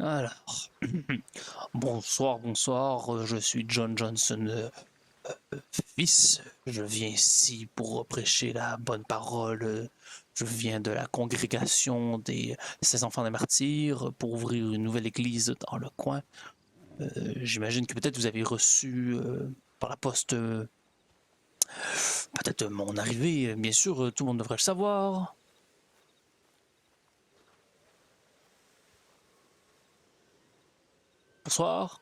Alors, bonsoir, bonsoir, je suis John Johnson, fils. Je viens ici pour prêcher la bonne parole. Je viens de la congrégation des 16 enfants des martyrs pour ouvrir une nouvelle église dans le coin. J'imagine que peut-être vous avez reçu par la poste peut-être mon arrivée. Bien sûr, tout le monde devrait le savoir. Bonsoir,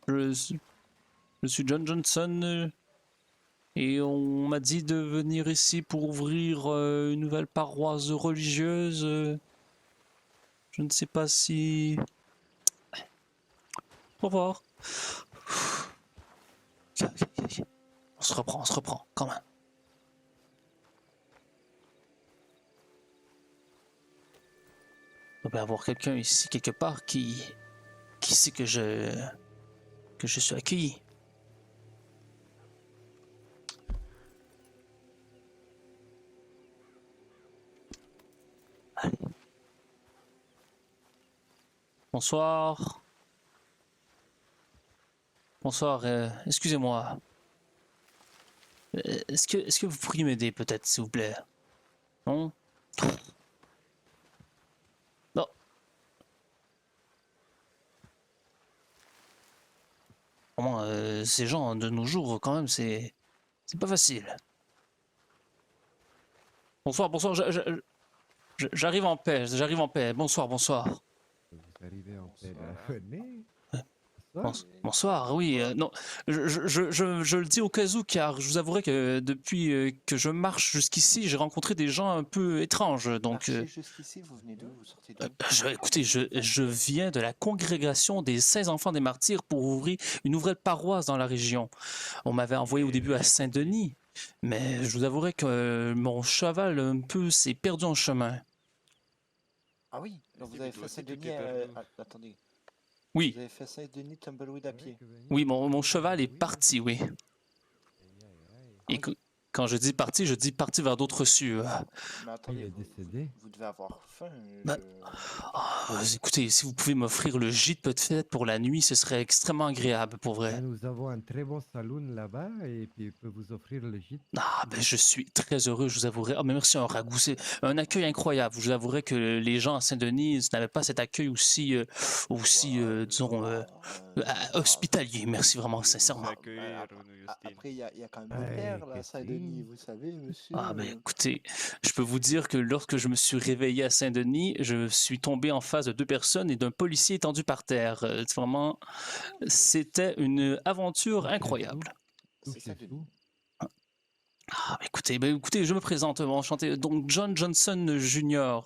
je, suis- je suis John Johnson. Et on m'a dit de venir ici pour ouvrir une nouvelle paroisse religieuse. Je ne sais pas si... Au revoir. On se reprend, quand même. Il doit y avoir quelqu'un ici, quelque part, qui sait que je suis accueilli. Allez. Bonsoir. Bonsoir, excusez-moi. Est-ce que vous pourriez m'aider peut-être, s'il vous plaît? Non? Non. Vraiment, ces gens de nos jours, quand même, c'est pas facile. Bonsoir, bonsoir, j'arrive en paix, j'arrive en paix. Bonsoir, bonsoir. Vous arrivez en paix là. Bonsoir. Venez. Euh, Bonsoir. Bonsoir, oui. Non, je le dis au cas où, car je vous avouerai que depuis que je marche jusqu'ici, j'ai rencontré des gens un peu étranges. Donc, Marchez jusqu'ici, vous venez d'où? Vous sortez d'où? écoutez, je viens de la congrégation des 16 enfants des martyrs pour ouvrir une nouvelle paroisse dans la région. On m'avait envoyé au début à Saint-Denis, mais je vous avouerai que mon cheval un peu s'est perdu en chemin. Ah oui, donc vous avez fait Saint-Denis. Attendez. Oui, Vous avez fait Saint-Denis Tumbleweed à pied. oui, mon cheval est parti, oui. Aïe, aïe. Et quand je dis parti vers d'autres cieux. Mais attendez, Il est décédé. vous devez avoir faim. Bah, écoutez, si vous pouvez m'offrir le gîte peut-être pour la nuit, ce serait extrêmement agréable pour vrai. Nous avons un très bon saloon là-bas et puis il peut vous offrir le gîte. Ah, ben je suis très heureux, je vous avouerai. Ah, mais merci, un ragoût, c'est un accueil incroyable. Je vous avouerai que les gens à Saint-Denis n'avaient pas cet accueil disons, hospitalier. Merci vraiment, sincèrement. Après, il y a quand même des Ouais, perles à qu'est-ce Saint-Denis, que vous savez, monsieur. Ah, ben écoutez, je peux vous dire que lorsque je me suis réveillé à Saint-Denis, je suis tombé en face de deux personnes et d'un policier étendu par terre. Vraiment, c'était une aventure incroyable. Tout C'est chez Saint-Denis. vous. Ah, écoutez, je me présente, enchanté. Donc, John Johnson Jr.,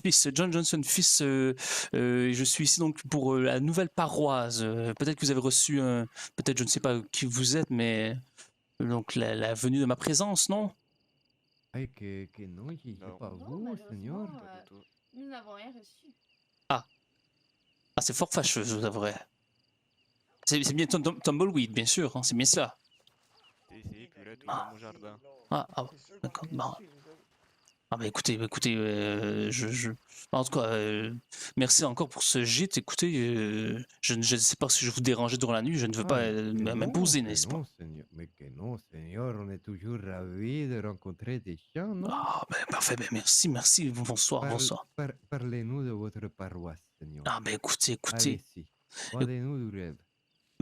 fils, John Johnson, fils, je suis ici donc pour la nouvelle paroisse. Peut-être que vous avez reçu peut-être, je ne sais pas qui vous êtes, mais donc la venue de ma présence, non? Aïe, que non, je sais pas Non, vous, Seigneur. malheureusement, nous n'avons rien reçu. Ah, c'est fort fâcheux, je vous avouerai. C'est bien Tumbleweed, bien sûr, hein, c'est bien ça. Si, tout Ah. dans mon jardin. D'accord. Écoutez, en tout cas, merci encore pour ce gîte. Écoutez, je ne sais pas si je vous dérangeais durant la nuit, je ne veux pas m'imposer, n'est-ce pas? Non, Seigneur. Mais que non, Seigneur, on est toujours ravis de rencontrer des gens, non? Ah, parfait, merci, bonsoir, bonsoir. Parlez-nous de votre paroisse, Seigneur. Ah, écoutez, Allez-y, vendez-nous du rêve.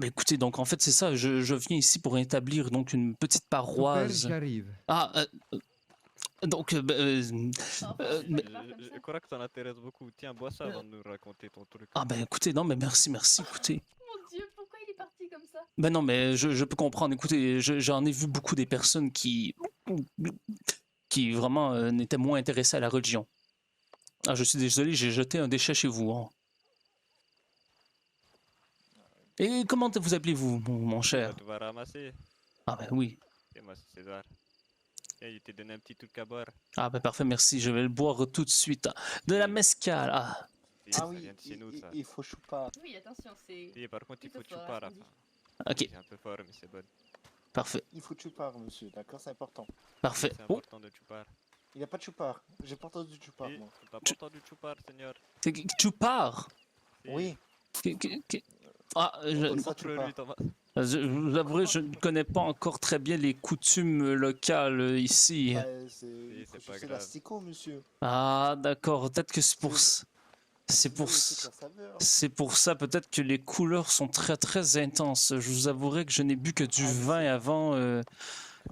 écoutez, donc en fait, c'est ça, je viens ici pour établir donc une petite Super, paroisse. j'arrive. Ah, donc, Je crois que ça l'intéresse beaucoup. Tiens, bois ça avant de nous raconter ton truc. écoutez, non, mais merci, écoutez. Mon Dieu, pourquoi il est parti comme ça? Ben non, mais je peux comprendre. Écoutez, j'en ai vu beaucoup des personnes qui vraiment n'étaient moins intéressées à la religion. Ah, je suis désolé, j'ai jeté un déchet chez vous. Hein. Et comment vous appelez-vous, mon cher? Tu vas ramasser. Ah ben oui. Et moi, c'est César. Tiens, il t'a donné un petit truc à boire. Ah ben parfait, merci. Je vais le boire tout de suite. De la mescal. Ah, Ça Ah oui, vient de chez nous, ça. il faut choupa. Oui, attention, c'est... Et par contre, il faut plutôt fort, choupa à la attendu. fin. ok, C'est un peu fort, mais c'est bon. parfait, Il faut choupar, monsieur, d'accord? C'est important. parfait. C'est Oh, important de chupar. Il n'y a pas de choupar. J'ai pas entendu de choupar, Et moi. t'as pas entendu chupar, Seigneur? tu pars? Oui. Ah, Comme ça, tu Montre-lui, pars. Thomas. je vous avouerai, je ne connais pas encore très bien les coutumes locales ici. Bah, Oui, c'est c'est pas c'est grave. l'asticot, monsieur. Ah, d'accord, peut-être que c'est pour C'est- ça. C'est pour Vous avez toute ça. la saveur. C'est pour ça peut-être que les couleurs sont très très intenses. Je vous avouerai que je n'ai bu que du Ah, mais vin c'est- avant. Ah,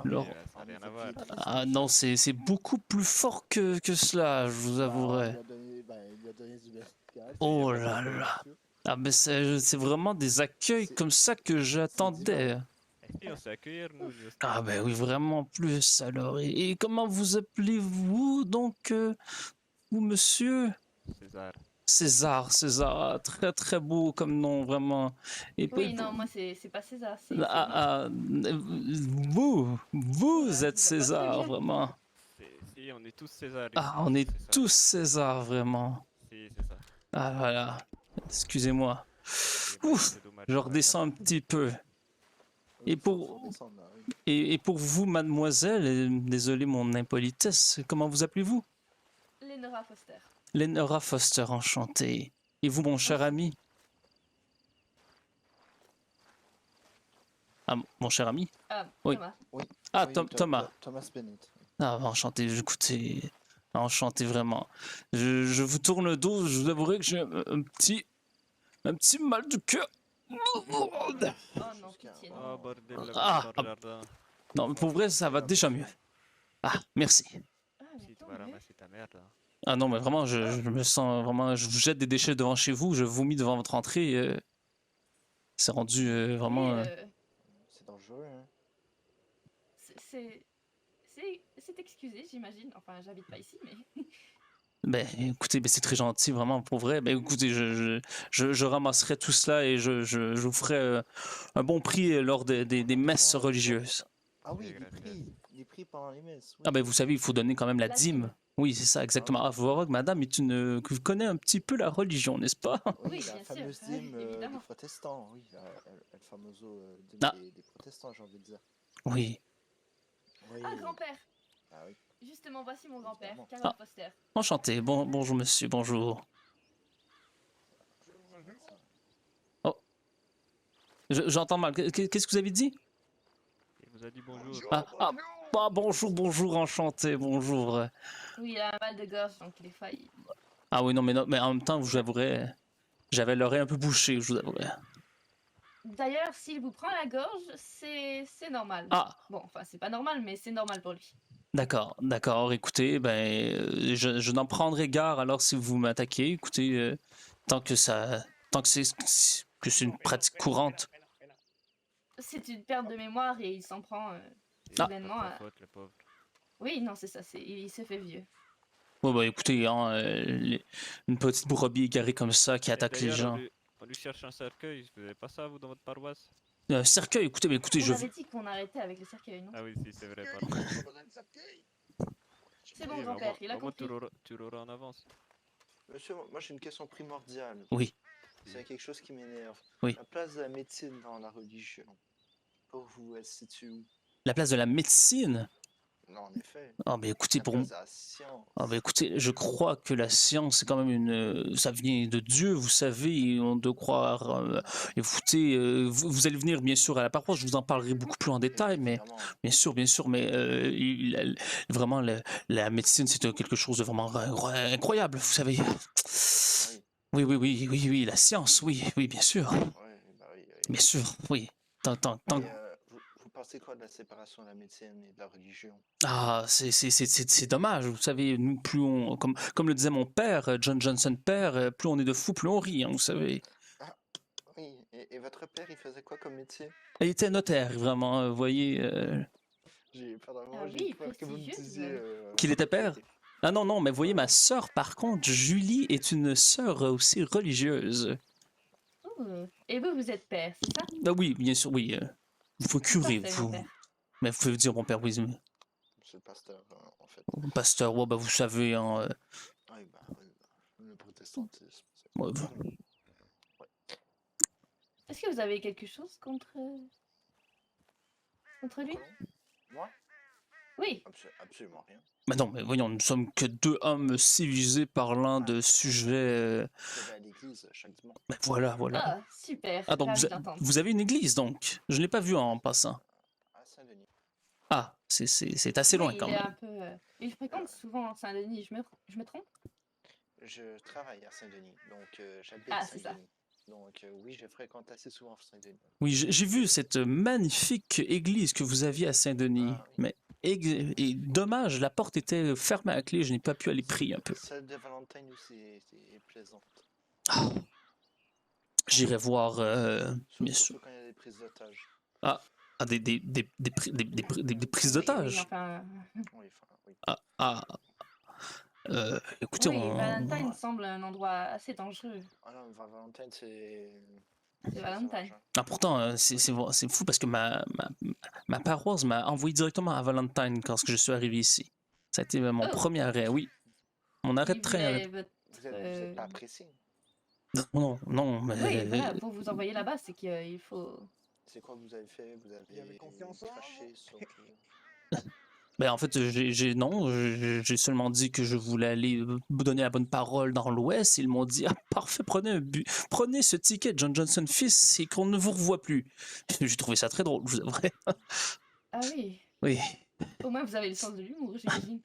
lors- Oui, ça n'a mais rien à votre voir. vie est triste, Ah monsieur. non, c'est beaucoup plus fort que cela, je vous Bah, avouerai. il lui a donné du vertical. Oh pas de là problème. là. Ah mais c'est vraiment des accueils C'est- comme ça que j'attendais. Si, on sait accueillir, nous aussi. Ah ben oui, vraiment plus alors. Et comment vous appelez-vous donc, vous monsieur? César. César, César, ah, très très beau comme nom, vraiment. Et Oui, non, moi c'est pas César, c'est ah, ah, vous êtes vous a pas très César, bien. vraiment. Si, on est tous César ici. Ah, on est c'est ça. tous César, vraiment. Si, c'est ça. Ah voilà, excusez-moi. Et bah, Ouf, c'est dommage, je c'est pas redescends un petit peu. Et pour- Descendre, là, oui. Et pour vous, mademoiselle, désolé mon impolitesse, comment vous appelez-vous? Lenora Foster. Lenora Foster, enchantée. Et vous, mon cher ami? Ah, mon cher ami? Ah, Oui. Thomas. Ah, Oui, Thomas. Thomas Bennett. Ah, enchanté, écoutez, enchanté vraiment. Je vous tourne le dos, je vous avouerai que j'ai un petit mal de cœur. Oh non, pitié, Oh, non. bordel, là, Ah, dans le jardin. Non, mais pour vrai, ça va déjà mieux. Ah, merci. Ah, mais Si tu tant vas mieux. ramasser ta merde, là. Ah non, mais vraiment, je me sens vraiment, je vous jette des déchets devant chez vous, je vomis devant votre entrée. C'est rendu vraiment. Et, C'est dangereux, hein. c'est excusé, j'imagine. Enfin, j'habite pas ici, mais. Ben, écoutez, ben, c'est très gentil, vraiment, pour vrai. Ben, écoutez, je ramasserai tout cela et je vous ferai un bon prix lors des messes religieuses. Ah oui, Ok, gracias. les prix pendant les messes. Oui. Ah ben, vous savez, il faut donner quand même la La dîme. dîme. Oui, c'est ça, exactement. Ah, vous voyez que madame est que vous connaissez un petit peu la religion, n'est-ce pas? Oui, la bien sûr, fameuse oui, dîme évidemment. des protestants, oui, la fameuse dîme Ah. des protestants, j'ai envie de dire. Oui. Oui. Ah, grand-père. Ah oui. Justement, voici mon grand-père, Évidemment. Carol Ah. Foster. Enchanté. Bonjour, monsieur, bonjour. J'entends mal. Qu'est-ce que vous avez dit? Il vous a dit bonjour. Bonjour, enchanté, bonjour. Oui, il a un mal de gorge, donc des fois, il... Ah oui, non, mais en même temps, je vous avouerai, j'avais l'oreille un peu bouchée, je vous avouerai. D'ailleurs, s'il vous prend la gorge, c'est normal. Ah, Bon, enfin, c'est pas normal, mais c'est normal pour lui. d'accord, écoutez, ben, je n'en prendrai garde alors si vous m'attaquez. Écoutez, tant que c'est une pratique courante. C'est une perte de mémoire et il s'en prend C'est pas soudainement de à... sa faute, le pauvre. Oui, non, c'est ça, il se fait vieux. Ouais, bah écoutez, hein, une petite brebis égarée comme ça qui Et attaque les d'ailleurs, gens. on lui cherche un cercueil. Vous avez pas ça, vous, dans votre paroisse? Cercueil, écoutez, On je. avait dit qu'on arrêtait avec le cercueil, non? Ah oui, si, c'est vrai, pardon. C'est bon, Oui, grand-père, il a vraiment, compris. tu l'auras en avance. Monsieur, moi j'ai une question primordiale. Oui. C'est quelque chose qui m'énerve. Oui. La place de la médecine dans la religion. Pour vous, elle se situe où? La place de la médecine? Non, en effet. Ah, ben écoutez, La pour place de la science. Ah bah écoutez, je crois que la science, c'est quand même ça vient de Dieu, vous savez, et on doit croire. Écoutez, vous allez venir bien sûr à la paroisse, je vous en parlerai beaucoup plus en détail, mais Évidemment. bien sûr, mais vraiment, la médecine, c'est quelque chose de vraiment incroyable, vous savez. Oui. Oui, la science, oui, bien sûr, Ouais, bah oui, oui. bien sûr, oui. Tant, Et, vous pensez quoi de la séparation de la médecine et de la religion? Ah, c'est dommage, vous savez, nous, plus on, comme le disait mon père, John Johnson père, plus on est de fous, plus on rit, hein, vous savez. Oui, et votre père, il faisait quoi comme métier? Il était notaire, vraiment, vous voyez, Pendant un moment, Ah j'ai oui, peur que vous me prestigieux, tout de disiez... même. qu'il était père. était- Ah non, mais voyez, ma sœur, par contre, Julie, est une sœur aussi religieuse. Oh. Et vous êtes père, c'est ça? Ah oui, bien sûr, oui. Il faut curer, Parfait, vous. grand-père. Mais vous pouvez dire mon père, oui, C'est le pasteur, en fait. pasteur, ouais, bah, vous savez, hein, Oui, bah, le protestantisme. ouais, Est-ce que vous avez quelque chose contre lui? Moi? Oui, Absolument rien. Mais non, mais voyons, nous sommes que deux hommes civilisés parlant de sujets. Je vais à l'église chaque dimanche. Mais voilà, voilà. ah, super, Ah, donc ravi d'entendre. vous avez une église, donc. Je ne l'ai pas vue en passant. À Saint-Denis. Ah, c'est assez loin Oui, quand il est même. un peu... Il fréquente souvent Saint-Denis, je me trompe? Je travaille à Saint-Denis, donc j'habite Ah, c'est ça. Saint-Denis. Donc oui, je fréquente assez souvent Saint-Denis. Oui, j'ai vu cette magnifique église que vous aviez à Saint-Denis. Ah, oui. Mais et dommage, la porte était fermée à clé, je n'ai pas pu aller prier un peu. Celle de Valentine aussi est plaisante. Ah, j'irai voir, bien sûr. Surtout quand il y a des prises d'otages. Ah, des prises Oui, oui, d'otages. enfin... Oui, enfin, oui. Ah, écoutez, Oui, Valentine semble un endroit assez dangereux. Ah non, Valentine, c'est Valentine. sauvage, hein. Ah, pourtant, c'est fou parce que ma paroisse m'a envoyé directement à Valentine quand je suis arrivé ici. Ça a été mon Oh. premier arrêt, oui. Mon arrêt de Il train. voulait votre... Vous êtes pas pressé. Non, mais. Oui, voilà, pour vous envoyer là-bas, c'est qu'il faut... C'est quoi que vous avez fait? Vous avez avait confiance en craché sur... Ben, en fait, non, j'ai seulement dit que je voulais aller me donner la bonne parole dans l'Ouest. Ils m'ont dit, ah, parfait, prenez ce ticket, John Johnson fils, et qu'on ne vous revoie plus. J'ai trouvé ça très drôle, je vous avouerai. Ah oui, Oui, au moins vous avez le sens de l'humour, j'imagine.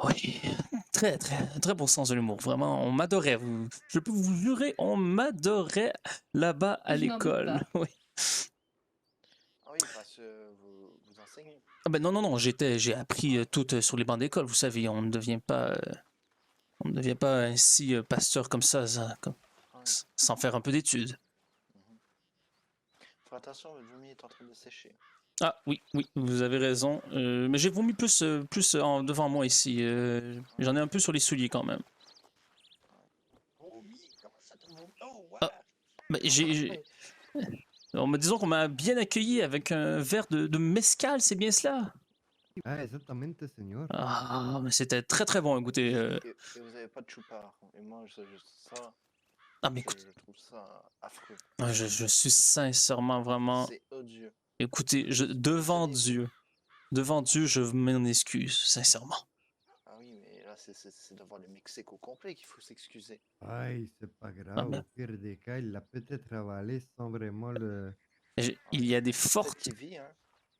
oui, très, très, très bon sens de l'humour. Vraiment, on m'adorait. Je peux vous jurer, on m'adorait là-bas à Je n'en doute l'école. pas. Oui. Ah oui, parce que vous enseignez. Ah ben non, j'ai appris tout sur les bancs d'école. Vous savez, on ne devient pas ainsi pasteur comme ça, Ah oui. sans faire un peu d'études. Faut attention, votre vomi est en train de sécher. Ah oui, vous avez raison. Mais j'ai vomi plus devant moi ici. J'en ai un peu sur les souliers quand même. Vomi, comment ça te vomi? Oh, ouais. Ah. Mais disons qu'on m'a bien accueilli avec un verre de mescal, c'est bien cela? Ah, exactamente, señor. Ah, mais c'était très très bon, écoutez. Et vous avez pas de choupard. Et moi, ça, Ah, mais écoute, je trouve ça affreux. je suis sincèrement vraiment. C'est odieux. Écoutez, devant Dieu, je m'en excuse, sincèrement. Ah oui, mais là, c'est devant le Mexique au complet qu'il faut s'excuser. Ay, c'est pas Ah, grave. mais Au pire des cas, il l'a peut-être avalé sans vraiment le. il y a des Peut-être fortes, qu'il vit, hein.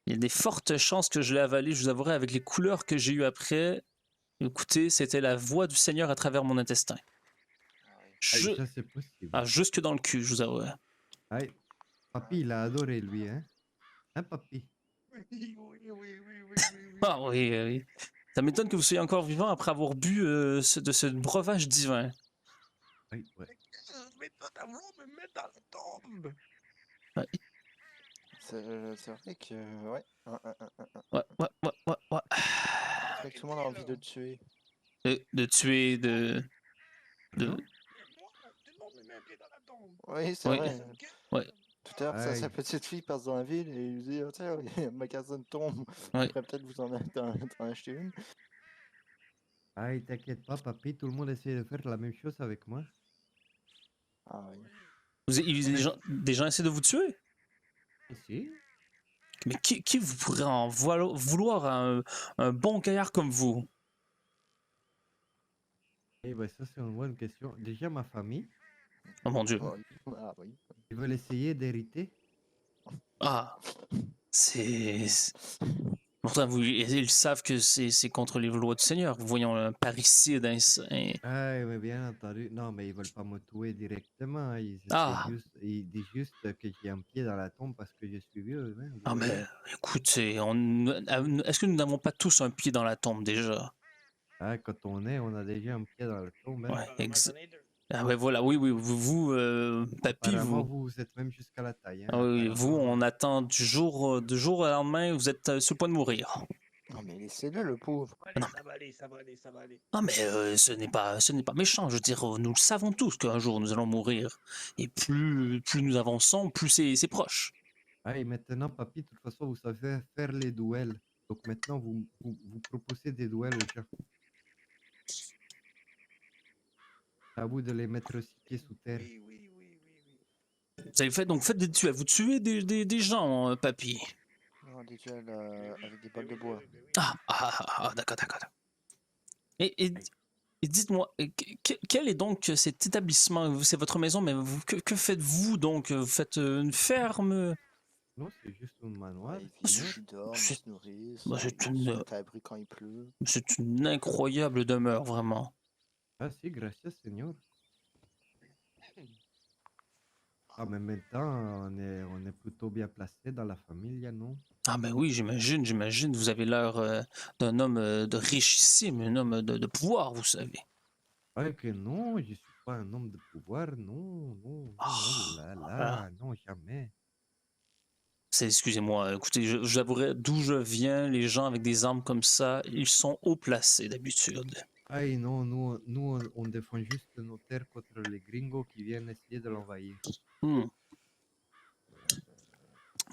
il y a des fortes chances que je l'ai avalé, je vous avouerai, avec les couleurs que j'ai eues après. Écoutez, c'était la voix du Seigneur à travers mon intestin. Ah oui. Je... Ay, ça, c'est possible. jusque dans le cul, je vous avouerai. Ay, papi, il a adoré lui, hein? Hein, papi? Oui, oui, oui, oui, oui, oui, oui. Ah oui, oui. Ça m'étonne que vous soyez encore vivant après avoir bu de ce breuvage divin. Ay, ouais. Mais toi, t'as voulu me mettre dans la tombe. C'est vrai que... Ouais. Ouais. C'est vrai que tout le monde a envie de tuer. De tuer, Non? Mais moi, tout le monde me met un pied dans la tombe. Oui, c'est Oui. vrai. Ouais. Tout à l'heure, Aïe. sa petite fille passe dans la ville et il lui dit, oh, tiens, il y a un magasin de tombes. Ouais. Il pourrait peut-être vous en acheter une. Ay, t'inquiète pas, papi, tout le monde essaie de faire la même chose avec moi. Ah oui. Des gens essaient de vous tuer? Ici? Mais qui vous pourrait en vouloir à un bon gaillard comme vous? Eh ben, ça, c'est une bonne question. Déjà, ma famille, Oh mon Dieu. Ah oui. ils veulent essayer d'hériter. Ah, c'est... Pourtant, ils savent que c'est contre les lois du Seigneur. Voyons, un parricide, Ah, mais bien entendu. Non, mais ils veulent pas me tuer directement. Ah. Ils disent juste que j'ai un pied dans la tombe parce que je suis vieux. Hein, Ah, mais écoutez, est-ce que nous n'avons pas tous un pied dans la tombe déjà? Ah, quand on est, on a déjà un pied dans la tombe. Hein. Ouais, ah ouais, voilà, oui, vous, papy, Apparemment, vous êtes même jusqu'à la taille. Hein, ah oui, apparemment. vous, on attend du jour au lendemain, vous êtes sur le point de mourir. Non, mais laissez-le, le pauvre. Non. Ça va aller, ça va aller, ça va aller. Non, mais ce n'est pas méchant. Je veux dire, nous le savons tous qu'un jour nous allons mourir. Et plus nous avançons, plus c'est proche. Ah, et maintenant, papy, de toute façon, vous savez faire les duels. Donc maintenant, vous proposez des duels aux gens. À vous de les mettre aussi pieds sous terre. Oui, oui, oui, oui, oui. Vous avez fait, donc faites des duels. Vous tuez des gens, papy. des duels avec des balles de bois. D'accord, d'accord. Et dites-moi, quel est donc cet établissement? C'est votre maison, mais que faites-vous donc? Vous faites une ferme? Non, c'est juste un manoir. Ouais, ils sinon. vivent, ils dorment, ils c'est- se nourrissent, bah, c'est ils se une- mettent à l'abri quand il pleut. C'est une incroyable demeure, vraiment. Ah si, gracias, señor. Ah, mais maintenant, on est plutôt bien placé dans la famille, non? Ah ben oui, j'imagine. Vous avez l'air d'un homme de richissime, un homme de pouvoir, vous savez. Ah, que non, je suis pas un homme de pouvoir, non, non, non, oh là là, non, jamais. Excusez-moi, écoutez, j'avouerai d'où je viens, les gens avec des armes comme ça, ils sont haut placés d'habitude. Aïe, non, nous, on défend juste nos terres contre les gringos qui viennent essayer de l'envahir. Hmm.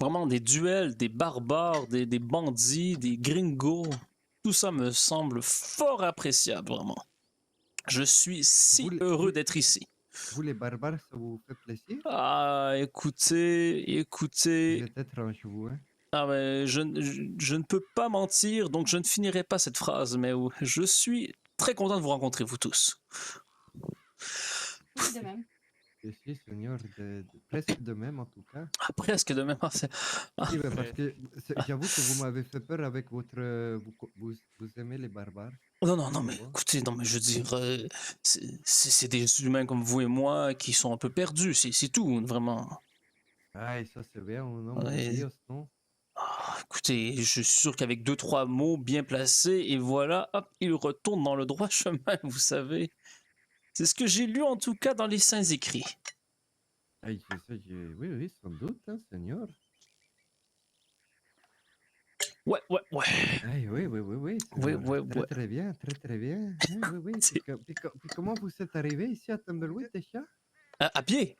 Vraiment des duels, des barbares, des bandits, des gringos, tout ça me semble fort appréciable, vraiment. Je suis si Vous, les- heureux vous- d'être ici. Vous, les barbares, ça vous fait plaisir? Ah, écoutez, Vous êtes étrange, vous, hein? ah ben, je ne peux pas mentir, donc je ne finirai pas cette phrase, mais je suis très content de vous rencontrer, vous tous. Oui, de même. Je suis seigneur, presque de même en tout cas. Ah, presque de même. Oui, mais parce que j'avoue que vous m'avez fait peur avec votre... vous aimez les barbares? Non, mais écoutez, non, mais je veux dire, c'est des humains comme vous et moi qui sont un peu perdus, c'est tout, vraiment. Ah, et ça c'est bien, un homme de Ouais. Dios, non? Écoutez, je suis sûr qu'avec 2-3 mots bien placés, et voilà, hop, il retourne dans le droit chemin, vous savez. C'est ce que j'ai lu en tout cas dans les Saints Écrits. Ah, oui, oui, sans doute, hein, seigneur. Ouais. Ah, oui, oui, oui, oui, Oui, seigneur. ouais, Très, ouais. très bien, très, très bien. Ah, oui, oui. C'est- Puis comment vous êtes arrivé ici à Tumbleweed déjà? À pied?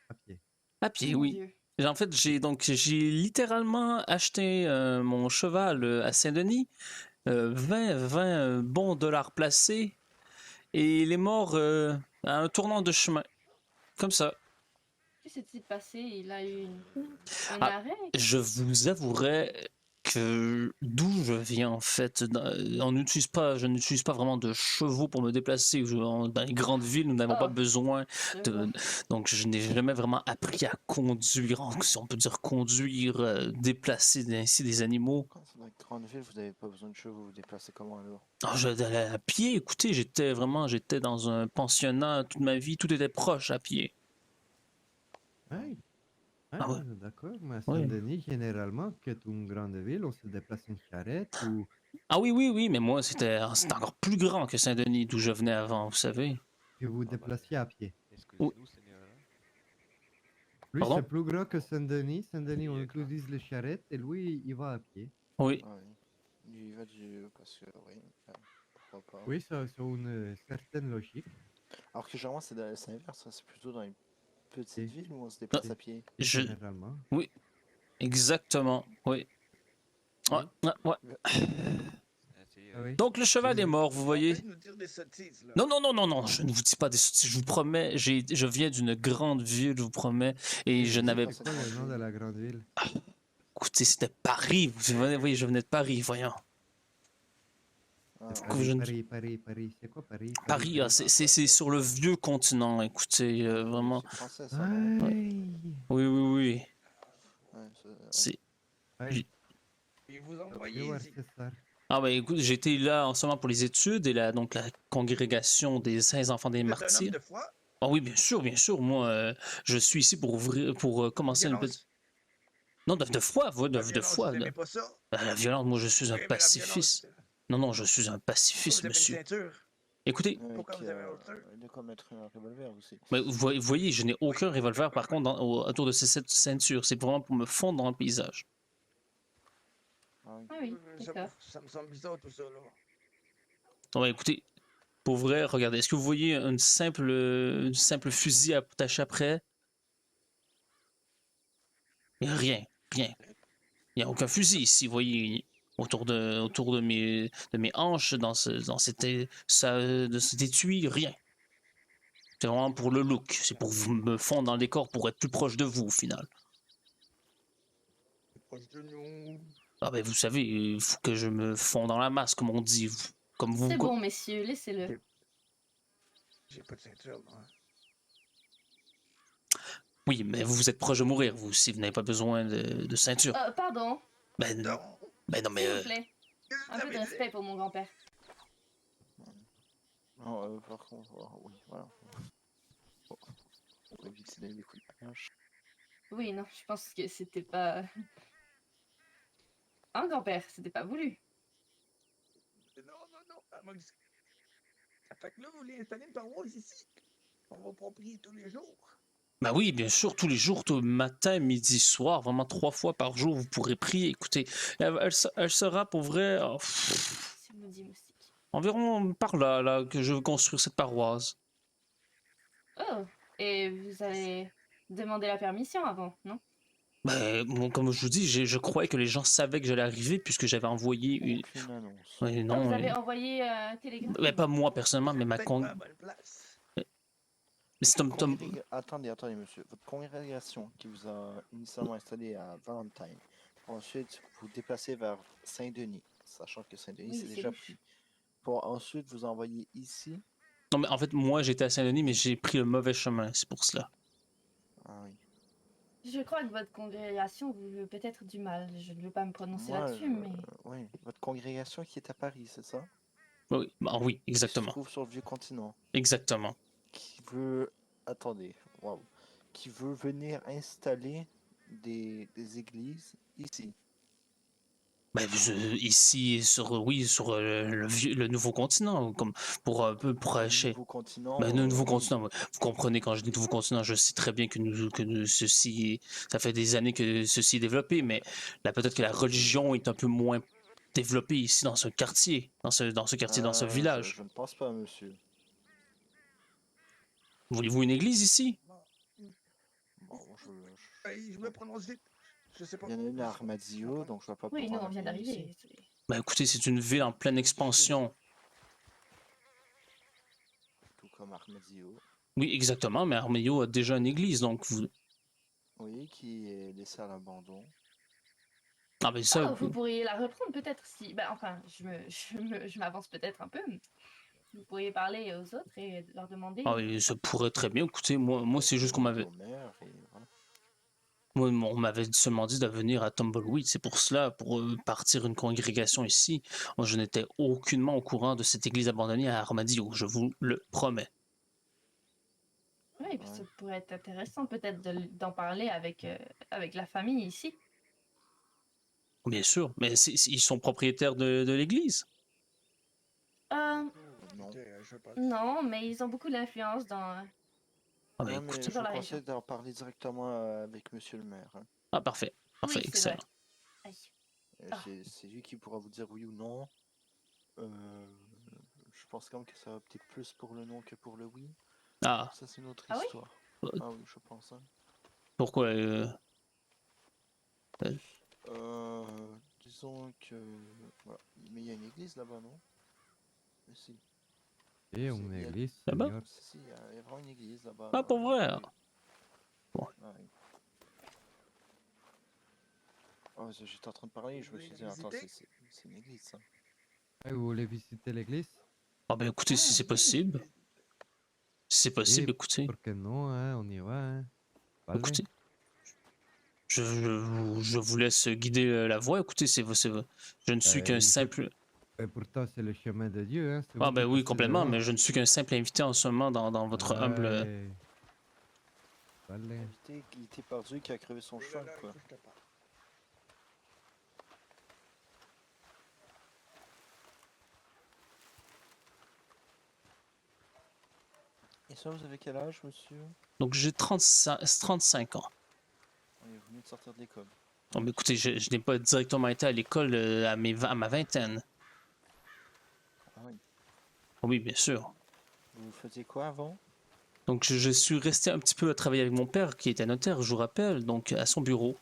À pied. À pied, Mon oui. Dieu. En fait, j'ai littéralement acheté mon cheval à Saint-Denis, 20 bons dollars placés, et il est mort à un tournant de chemin. Comme ça. Qu'est-ce qui s'est passé? Il a eu un Ah, arrêt? Je vous avouerai que d'où je viens, en fait, je n'utilise pas vraiment de chevaux pour me déplacer. Dans les grandes villes, nous n'avons pas Ah, besoin je vois. donc je n'ai jamais vraiment appris à conduire, si on peut dire conduire, déplacer ainsi des animaux. Quand c'est dans une grande ville, vous n'avez pas besoin de chevaux, vous vous déplacez comment alors? J'allais à pied, écoutez, j'étais dans un pensionnat toute ma vie, tout était proche à pied. Ah, Ah ouais. d'accord. Mais à Ouais. Saint-Denis, généralement, qui est une grande ville, on se déplace en charrette ou... Ah oui, mais moi, c'était encore plus grand que Saint-Denis, d'où je venais avant, vous savez. que vous déplaciez à pied. Excusez-nous, Seigneur. Lui, Pardon? c'est plus grand que Saint-Denis. Saint-Denis, on utilise les charrettes et lui, il va à pied. Oui, Ah oui. Il va du... parce que oui, pourquoi pas. Oui, ça a une certaine logique. Alors que généralement c'est l'inverse, hein, c'est plutôt dans les petites Oui. villes où on se déplace Oui. à pied. Généralement. exactement, oui. Ouais. Ah, Ah oui. Donc le cheval est mort, vous voyez. Arrête de nous dire des sottises, là. Non, je ne vous dis pas des sottises, je vous promets, je viens d'une grande ville, je vous promets, et je n'avais... C'est quoi le nom de la grande ville? Écoutez, c'était Paris, vous voyez, je venais de Paris, voyons. Ah, Que Paris, je ne- Paris. C'est quoi Paris? Paris, c'est sur le vieux continent, écoutez, vraiment. C'est français ça. non? Aïe. Oui. Ouais, C'est... Aïe. Ils vous Je envoyez vais voir ici. Ah ben écoute, j'étais là en ce moment pour les études et donc la congrégation des Saints Enfants des Vous êtes un homme Martyrs. de foi? Ah oui, bien sûr, moi je suis ici pour commencer une Violence. petite... Non, de foi, La de violence, foi. vous aimez pas ça? La violence, moi je suis un Oui, mais la pacifiste. violence, Non, je suis un vous pacifiste, avez une monsieur. ceinture. Écoutez, Pourquoi vous avez un autre? de quoi mettre un revolver aussi. mais vous voyez, je n'ai aucun revolver par contre autour de cette ceinture. C'est vraiment pour me fondre dans le paysage. Ah oui. Ah oui, d'accord. Ça me semble bizarre tout ça, là. Bon, ben, écoutez, pour vrai, regardez, est-ce que vous voyez une simple fusil attaché après? Il y a rien. Il n'y a aucun fusil ici, vous voyez, autour de mes hanches, dans cet étui, rien. C'est vraiment pour le look, c'est pour me fondre dans le décor, pour être plus proche de vous, au final. Proche de nous. Ah ben vous savez, il faut que je me fonds dans la masse, comme on dit. Comme vous. C'est bon, messieurs, laissez-le. J'ai pas de ceinture, moi. Oui, mais vous êtes proche de mourir, vous aussi, vous n'avez pas besoin de ceinture. Pardon, Ben, Non. ben non, mais s'il vous plaît. Qu'est-ce que Un ça peu de veut dire? respect pour mon grand-père. Non, par contre, oui, voilà. Bon, pour éviter les coups de hache. Oui, non, je pense que c'était pas... Un grand-père, c'était pas voulu. Non, non, non. Fait que là, vous voulez installer une paroisse ici. On va pas prier tous les jours. ben oui, bien sûr, tous les jours, tout matin, midi, soir, vraiment 3 fois par jour, vous pourrez prier. Écoutez, elle sera pour vrai C'est maudit moustique. environ par là que je veux construire cette paroisse. Oh, et vous allez demander la permission avant, non? Ben, bon, comme je vous dis, je croyais que les gens savaient que j'allais arriver puisque j'avais envoyé une. Aucune annonce. Oui, Oh, non, vous avez envoyé un télégramme? ben, pas moi personnellement, mais ma Peut-être con. pas à bonne place. Mais c'est Attendez, monsieur. Votre congrégation qui vous a initialement installé à Valentine, ensuite vous déplacez vers Saint-Denis, sachant que Saint-Denis Oui, c'est c'est déjà louche. pris. Pour ensuite vous envoyer ici. Non, mais en fait, moi, j'étais à Saint-Denis, mais j'ai pris le mauvais chemin, c'est pour cela. Ah oui. Je crois que votre congrégation vous veut peut-être du mal. Je ne veux pas me prononcer Moi, là-dessus, mais... oui, votre congrégation qui est à Paris, c'est ça? Oui, oui, Qui se exactement. trouve sur le vieux continent. Exactement. Qui veut. Attendez, waouh. Qui veut venir installer des églises ici. Ben, ici, sur le nouveau continent, comme pour un peu Le prêcher. nouveau continent. Ben, le nouveau Oui. continent, vous comprenez, quand je dis nouveau continent, je sais très bien ceci, ça fait des années que ceci est développé, mais là, peut-être que la religion est un peu moins développée ici dans ce quartier, dans ce quartier, dans ce village. Je ne pense pas, monsieur. Voulez-vous une église ici? Bon, Je me prononce vite. Je sais pas. Il y en a une à Armadillo, donc je vois pas Oui, nous, pourquoi on vient en a une ici. d'arriver. Ben, écoutez, c'est une ville en pleine expansion. Tout comme Armadillo. Oui, exactement, mais Armeillo a déjà une église, donc vous... Oui, qui est laissée à l'abandon. Ah ben ça, Oh, vous pourriez la reprendre peut-être si... Ben, enfin, je m'avance peut-être un peu. Vous pourriez parler aux autres et leur demander... ah, oui, ça pourrait très bien. Écoutez, moi c'est juste qu'on m'avait... Au maire, et voilà. Moi, on m'avait seulement dit de venir à Tumbleweed. C'est pour cela, pour partir une congrégation ici. Moi, je n'étais aucunement au courant de cette église abandonnée à Armadillo, je vous le promets. Oui, ça pourrait être intéressant peut-être d'en parler avec, avec la famille ici. Bien sûr, mais ils sont propriétaires de l'église. Non. Je veux pas. Non, mais ils ont beaucoup d'influence dans... Ah, ben, Non, mais écoutez. je dans vous la conseille d'en parler directement avec monsieur le maire. Hein. Ah, parfait. Parfait, Oui, c'est excellent. vrai. Aïe. Ah. C'est lui qui pourra vous dire oui ou non. Je pense quand même que ça va opter plus pour le non que pour le oui. Ah, Ça, c'est une autre Ah oui? histoire. Ah oui, je pense. Hein. pourquoi Disons que... Voilà. Mais il y a une église là-bas, non? Mais si. Et C'est- une il y a- église, Là-bas? señor. Si, il y a vraiment une église là-bas. Ah, pour vrai? Oui. Bon. Ah, oui. Oh, j'étais en train de parler, je me suis dit, attends, c'est une église, ça. Ah, vous voulez visiter l'église? Ah, ben, écoutez, si c'est possible. Si c'est possible, écoutez. Porque no, hein, on y va, hein. Vale. Écoutez. Je vous laisse guider la voie. Écoutez, je ne suis qu'un il faut- simple... Et pourtant, c'est le chemin de Dieu, hein. c'est Ah vous ben qui oui, passez complètement, devant. mais je ne suis qu'un simple invité en ce moment dans votre humble... Ouais. Vale. Invité, il était perdu, qui a crevé son cheval, quoi. Je te parle. Et ça, vous avez quel âge, monsieur? Donc j'ai 35 ans. On est venu de sortir de l'école. Bon, mais écoutez, je n'ai pas directement été à l'école à ma vingtaine. Ah oui. Oui, bien sûr. Vous faisiez quoi avant? Donc je suis resté un petit peu à travailler avec mon père, qui était notaire, je vous rappelle, donc à son bureau.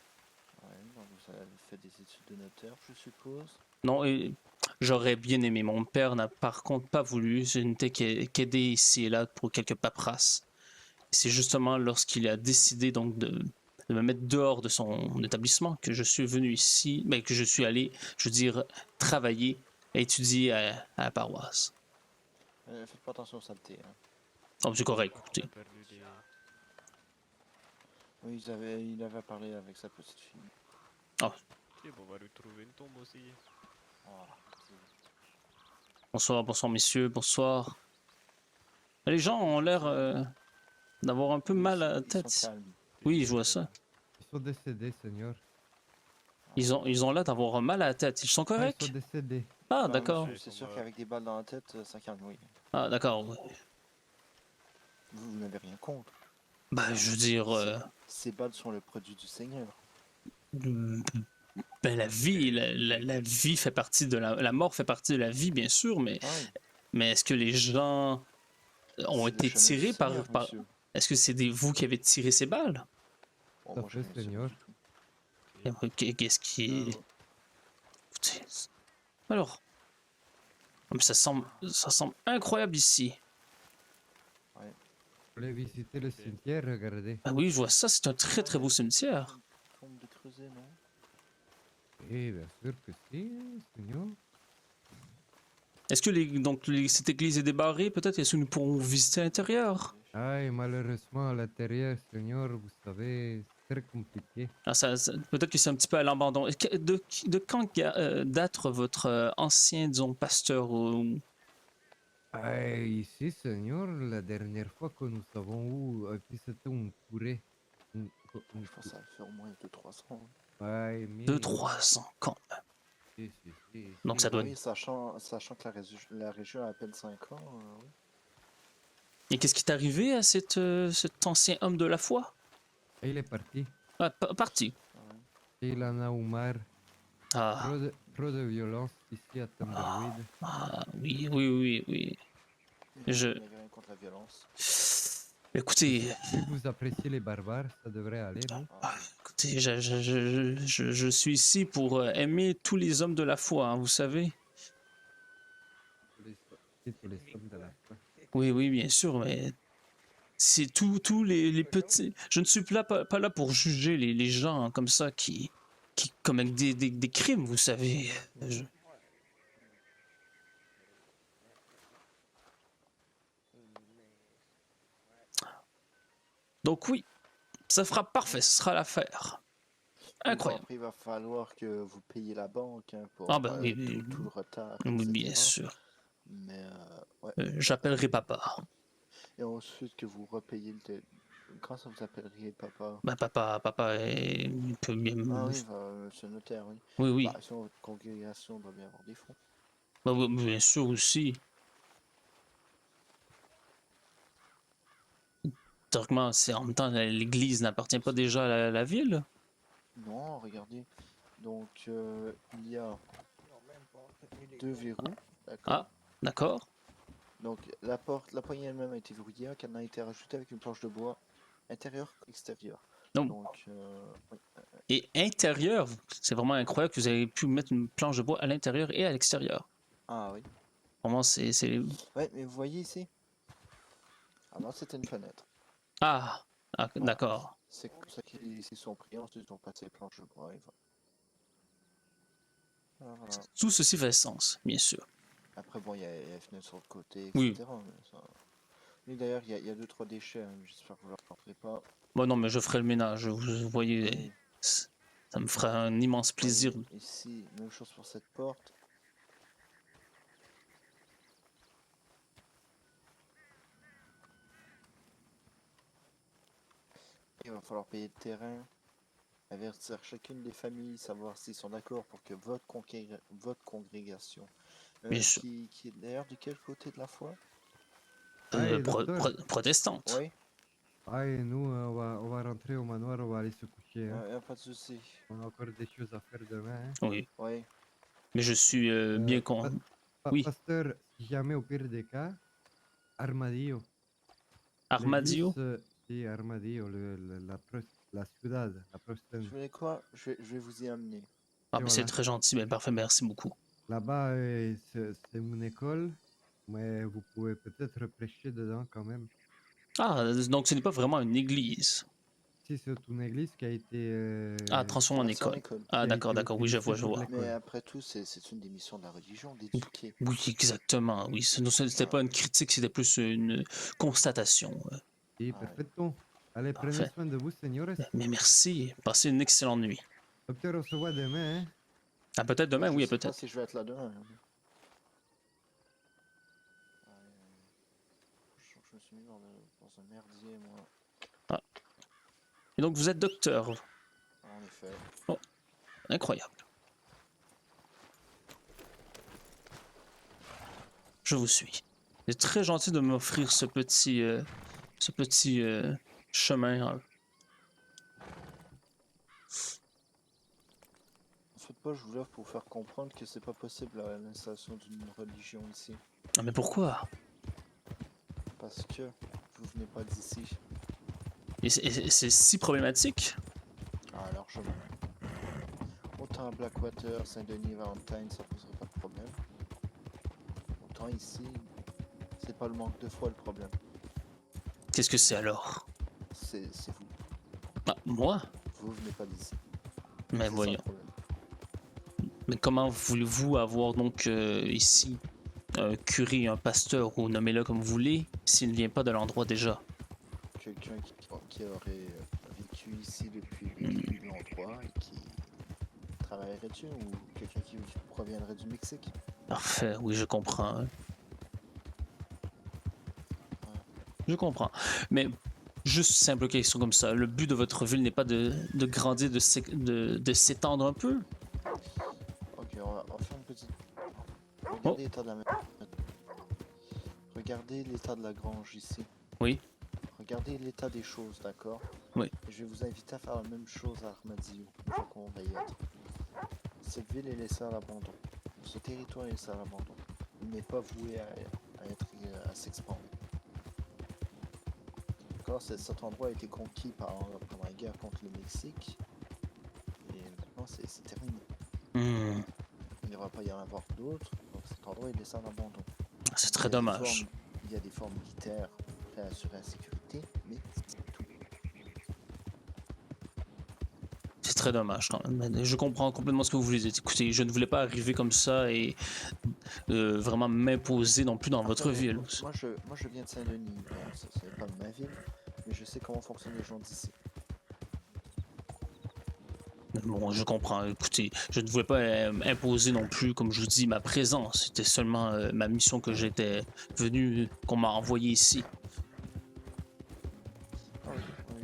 Ouais, donc vous avez fait des études de notaire, je suppose. Non, et j'aurais bien aimé. Mon père n'a par contre pas voulu. Je n'étais qu'aidé ici et là pour quelques paperasses. C'est justement lorsqu'il a décidé donc de me mettre dehors de son établissement que je suis venu ici, mais que je suis allé, je veux dire, travailler, étudier à la paroisse. Faites pas attention aux saletés. Hein. Oh, c'est correct, On écoutez. a perdu des... Oui, il avait parlé avec sa petite fille. Ok, bon, on va retrouver une tombe aussi. Voilà. Bonsoir, bonsoir, messieurs, bonsoir. Les gens ont l'air d'avoir un peu mal à la Ils sont tête. calmes. Oui, je vois ça. Ils sont décédés, Seigneur. Ils ont l'air d'avoir mal à la tête. Ils sont Ah, ils corrects? sont décédés. Ah, Bah, d'accord. monsieur, c'est sûr qu'avec des balles dans la tête, ça calme, oui. Ah, d'accord. Vous n'avez rien contre. Bah, je veux dire, Ces balles sont le produit du Seigneur. ben, la vie, la vie fait partie de la mort fait partie de la vie, bien sûr, Ah oui. mais est-ce que les gens ont C'est le été chemin du tirés Seigneur, par... monsieur. Est-ce que c'est vous qui avez tiré ces balles? Bon, Tout à moi, fait, je ne sais Seigneur. pas du tout. Qu'est-ce qui... Ah, Écoutez, alors, ça semble incroyable ici. Vous voulez visiter le cimetière, regardez. Ah oui, je vois ça, c'est un très très beau cimetière. Tombe de creuset, non? Oui, bien sûr que si, Seigneur. Est-ce que cette église est débarrée peut-être? Est-ce que nous pourrons visiter l'intérieur? Ah, et malheureusement, à l'intérieur, Seigneur, vous savez, c'est très compliqué. Ah, peut-être que c'est un petit peu à l'abandon. De quand date votre ancien, disons, pasteur Ah, ici, Seigneur, la dernière fois que nous savons où, et puis c'était un curé. Je pense que ça va faire au moins 2-3 ans. Hein. Ouais, mais... 2-3 ans quand même? Si. Donc ça doit Oui, sachant que la région a à peine 5 ans. Oui. Et qu'est-ce qui est arrivé à cet ancien homme de la foi? Et il est parti. Ah, parti. Il en a eu marre. Ah, Trop de violence ici à Tumbleweed. oui. Je- Il n'y avait rien contre la violence. Écoutez, Si vous appréciez les barbares, ça devrait aller, non? écoutez, je suis ici pour aimer tous les hommes de la foi, hein, vous savez. Tous les hommes de la foi. Oui, bien sûr, mais c'est tous les petits. Je ne suis pas là pour juger les gens hein, comme ça qui commettent des crimes, vous savez. Donc oui, ça fera parfait, ce sera l'affaire. Incroyable. Après, il va falloir que vous payiez la banque hein, pour Ah ben oui, tout le retard. oui, etc. bien sûr. Mais ouais. J'appellerai papa. Et ensuite que vous repayez le. Quand ça vous appelleriez papa? Bah, papa est un peu bien. Ah oui, monsieur le notaire, oui. Oui. Bah, sinon, votre congrégation doit bien avoir des fonds. Bah, oui, bien sûr aussi. Théoriquement, en même temps, l'église n'appartient pas déjà à la ville. Non, regardez. Donc, il y a 2 verrous. D'accord. Ah, d'accord. Donc, la poignée elle-même a été verrouillée, un cadenas a été rajouté avec une planche de bois intérieur, extérieur. Donc, Donc, oui. et intérieur, c'est vraiment incroyable que vous avez pu mettre une planche de bois à l'intérieur et à l'extérieur. Ah oui. Vraiment, c'est. Ouais, mais vous voyez ici? Avant, c'était une fenêtre. Ah, d'accord. C'est comme ça qu'ils s'y sont pris, ensuite ils ont passé les planches de bois et voilà. Tout ceci fait sens, bien sûr. Après, bon, il y a les fenêtres sur le côté, Oui. etc. Mais ça... Et d'ailleurs, il y a 2-3 déchets, hein, j'espère que vous ne leur porterez pas. Bon, non, mais je ferai le ménage. Vous voyez, Oui. ça me fera un immense plaisir. Oui, ici, même chose pour cette porte. Il va falloir payer le terrain, avertir chacune des familles, savoir s'ils sont d'accord pour que votre congrégation, Bien sûr. qui est d'ailleurs de quel côté de la foi? Allez, docteur. Protestante. Oui, Ah, et nous, on va rentrer au manoir, on va aller se coucher. Hein. pas de souci. On a encore des choses à faire demain. Hein. Oui, Oui, mais je suis bien con. Oui. Pasteur, si jamais au pire des cas, Armadillo. Armadillo. L'église, si, Armadillo, la ciudad, la je prochaine. voulais quoi? Je vais vous y amener. Ah, Et mais c'est voilà. très gentil, mais parfait, merci beaucoup. Là-bas, c'est une école, mais vous pouvez peut-être prêcher dedans quand même. Ah, donc ce n'est pas vraiment une église. ici, c'est une église qui a été. Ah, transformé en Ah, c'est en école. école. Ah, qui a d'accord, été d'accord, oui, je vois, utilisée je pour vois. l'école. Mais après tout, c'est une des missions de la religion, d'éduquer. Oui, exactement, oui. C'était pas une critique, c'était plus une constatation. Et Ah, ouais. perfetto. Allez, prenez Parfait. soin de vous, señores. Mais merci, passez une excellente nuit. Docteur, on se voit demain, hein? Ah, peut-être demain, Je oui, sais pas peut-être. si je vais être là demain. Je me suis mis dans un merdier, moi. Et donc, vous êtes docteur. En effet. Incroyable. Je vous suis. C'est très gentil de m'offrir ce petit chemin. En fait, pas, je vous l'offre pour vous faire comprendre que c'est pas possible l'installation d'une religion ici. Ah, mais pourquoi? Parce que vous venez pas d'ici. Et c'est si problématique? Ah, largement. Autant à Blackwater, Saint-Denis, Valentine, ça poserait pas de problème. Autant ici, c'est pas le manque de foi le problème. Qu'est-ce que c'est alors? C'est vous. Ah, moi? Vous venez pas d'ici. Mais C'est ça le voyons. problème. Mais comment voulez-vous avoir donc ici un curé, un pasteur, ou nommez-le comme vous voulez, s'il ne vient pas de l'endroit déjà? Quelqu'un qui aurait vécu ici depuis le début de l'endroit et qui travaillerait dessus, ou quelqu'un qui proviendrait du Mexique. Parfait, oui, je comprends. Je comprends. Mais juste simple question comme ça, le but de votre ville n'est pas de grandir, de s'étendre un peu? Ok, on va faire une petite... Oh. Regardez l'état de la maison. Regardez l'état de la grange ici. Oui. Regardez l'état des choses, d'accord? Oui. Je vais vous inviter à faire la même chose à Armadillo, une fois qu'on va y être. Cette ville est laissée à l'abandon. Ce territoire est laissé à l'abandon. Il n'est pas voué à s'expandre. D'accord? Cet endroit a été conquis pendant la guerre contre le Mexique. Et maintenant, c'est terminé. Hmm, Il ne va pas y en avoir d'autres. Donc cet endroit est laissé à l'abandon. c'est Il y très a des dommage. formes- Il y a des formes militaires pour assurer la sécurité, mais c'est tout. C'est très dommage quand même. Mais je comprends complètement ce que vous voulez dire. Écoutez, je ne voulais pas arriver comme ça et vraiment m'imposer non plus dans votre Après, ville. Moi, je viens de Saint-Denis. Bon, c'est pas ma ville, mais je sais comment fonctionnent les gens d'ici. Bon, je comprends. Écoutez, je ne voulais pas imposer non plus, comme je vous dis, ma présence. C'était seulement ma mission que j'étais venu, qu'on m'a envoyé ici. Ah oui, oui.